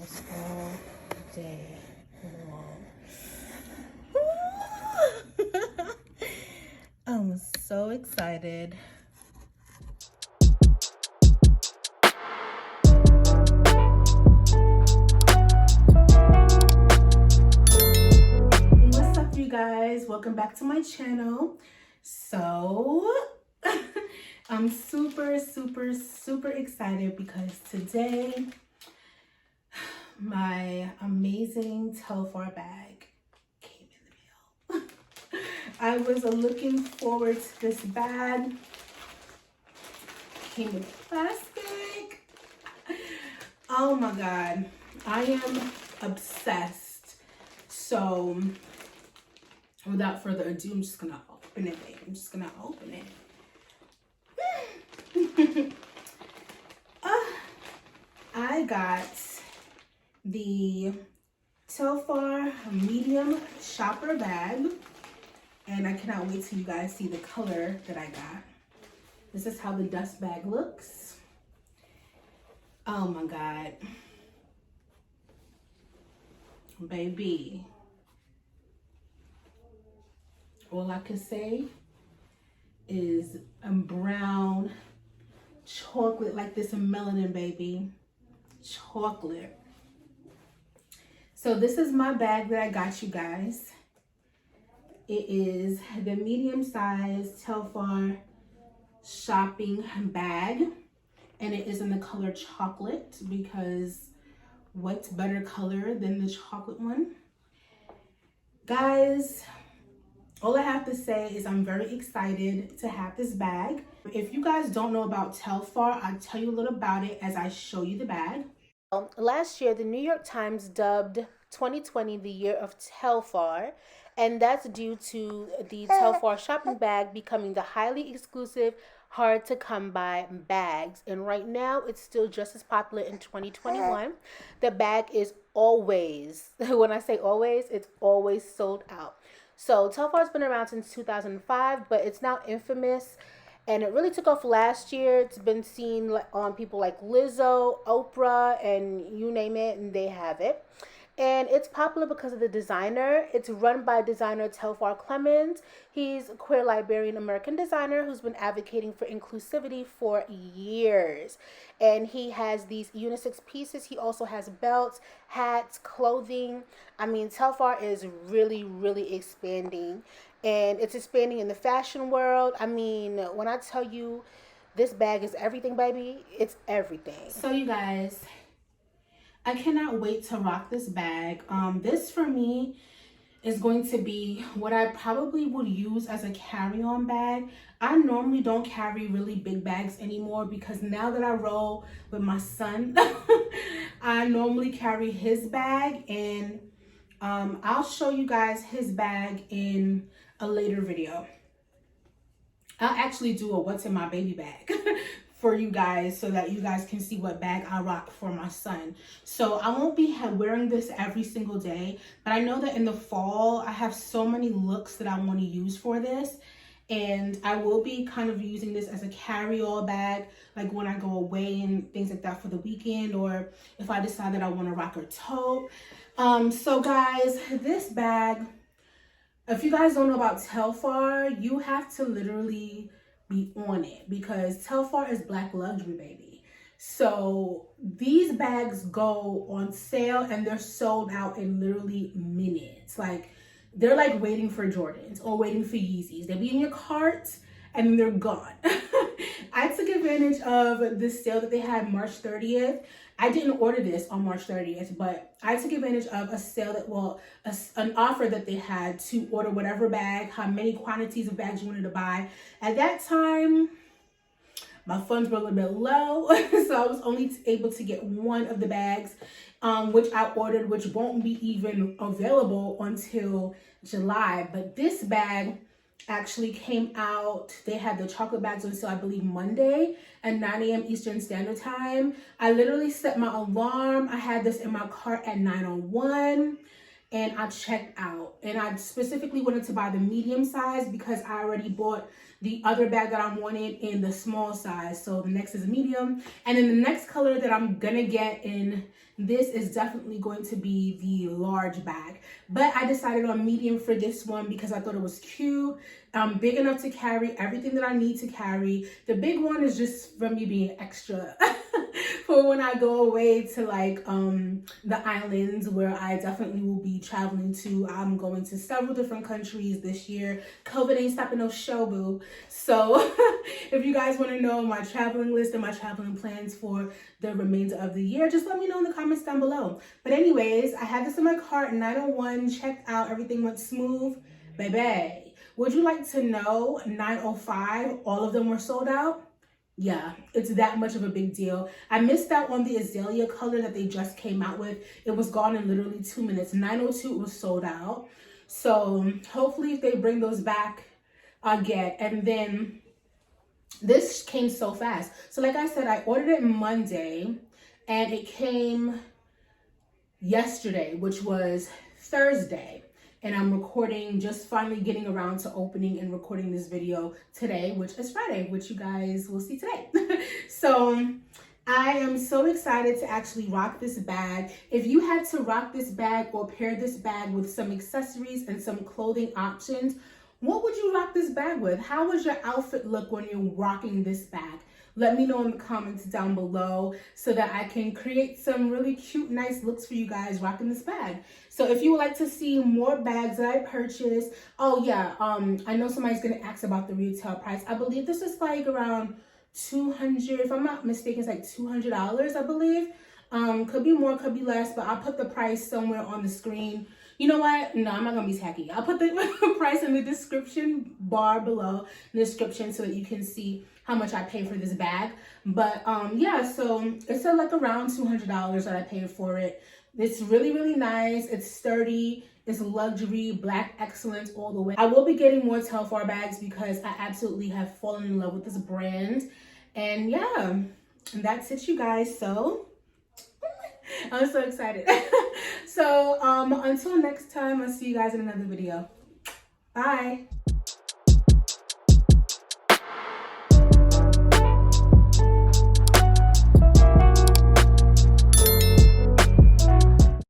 guys all day long. I'm so excited. What's up, you guys? Welcome back to my channel. So I'm super excited because today my amazing TELFAR bag came in the mail. I was looking forward to this bag. Came in plastic. Oh my god, I am obsessed. So without further ado, I'm just gonna open it, babe. I'm just gonna open it. I got the TELFAR medium shopper bag, and I cannot wait till you guys see the color that I got. This is how the dust bag looks. Oh my god, baby. All I can say is a brown chocolate, like this melanin, baby. Chocolate. So this is my bag that I got you guys. It is the medium size TELFAR shopping bag, and it is in the color chocolate because what's better color than the chocolate one? Guys, all I have to say is I'm very excited to have this bag. If you guys don't know about TELFAR, I'll tell you a little about it as I show you the bag. Last year, the New York Times dubbed 2020 the year of TELFAR, and that's due to the TELFAR shopping bag becoming the highly exclusive, hard to come by bags. And right now, it's still just as popular in 2021. The bag is always, when I say always, it's always sold out. So TELFAR's been around since 2005, but it's now infamous, and it really took off last year. It's been seen on people like Lizzo, Oprah, and you name it, and they have it. And it's popular because of the designer. It's run by designer TELFAR Clemens. He's a queer Liberian American designer who's been advocating for inclusivity for years. And he has these unisex pieces. He also has belts, hats, clothing. I mean, TELFAR is really expanding. And it's expanding in the fashion world. I mean, when I tell you this bag is everything, baby, it's everything. So you guys, I cannot wait to rock this bag. This for me is going to be what I probably would use as a carry-on bag. I normally don't carry really big bags anymore because now that I roll with my son, I normally carry his bag, and I'll show you guys his bag in a later video. I'll actually do a what's in my baby bag for you guys so that you guys can see what bag I rock for my son. So I won't be wearing this every single day, but I know that in the fall I have so many looks that I want to use for this, and I will be kind of using this as a carry-all bag, like when I go away and things like that for the weekend, or if I decide that I want to rock a tote. So guys, this bag, if you guys don't know about TELFAR, you have to literally be on it because TELFAR is Black luxury, baby. So these bags go on sale and they're sold out in literally minutes. Like, they're like waiting for Jordans or waiting for Yeezys. They be in your cart and they're gone. I took advantage of the sale that they had March 30th. I didn't order this on March 30th, but I took advantage of a sale that, an offer that they had to order whatever bag, how many quantities of bags you wanted to buy. At that time, my funds were a little bit low, so I was only able to get one of the bags, which I ordered, which won't be even available until July. But this bag actually came out. They had the chocolate bags on sale, I believe, Monday at 9 a.m. Eastern Standard Time. I literally set my alarm. I had this in my cart at 9:01. and I checked out. And I specifically wanted to buy the medium size because I already bought the other bag that I wanted in the small size. So the next is medium. And then the next color that I'm gonna get in this is definitely going to be the large bag. But I decided on medium for this one because I thought it was cute, big enough to carry everything that I need to carry. The big one is just for me being extra for when I go away to like the islands where I definitely will be traveling to. I'm going to several different countries this year. COVID ain't stopping no show, boo. So if you guys want to know my traveling list and my traveling plans for the remainder of the year, just let me know in the comments down below. But anyways, I had this in my cart, 901, checked out, everything went smooth, baby. Would you like to know 905, all of them were sold out? Yeah, it's that much of a big deal. I missed out on the azalea color that they just came out with. It was gone in literally 2 minutes. 902 was sold out. So hopefully if they bring those back, I'll get. And then this came so fast. So like I said, I ordered it Monday and it came yesterday, which was Thursday. And I'm recording, just finally getting around to opening and recording this video today, which is Friday, which you guys will see today. So I am so excited to actually rock this bag. If you had to rock this bag or pair this bag with some accessories and some clothing options, what would you rock this bag with? How would your outfit look when you're rocking this bag? Let me know in the comments down below so that I can create some really cute, nice looks for you guys rocking this bag. So if you would like to see more bags that I purchased, oh yeah, I know somebody's gonna ask about the retail price. I believe this is like around 200, if I'm not mistaken, it's like $200, I believe. Could be more, could be less, but I'll put the price somewhere on the screen. You know what? No, I'm not gonna be tacky. I'll put the price in the description bar below, in the description, so that you can see how much I paid for this bag. But yeah, so it's like around $200 that I paid for it. It's really, really nice. It's sturdy. It's luxury, black excellence all the way. I will be getting more TELFAR bags because I absolutely have fallen in love with this brand. And yeah, that's it, you guys. So I'm so excited. So until next time, I'll see you guys in another video. Bye.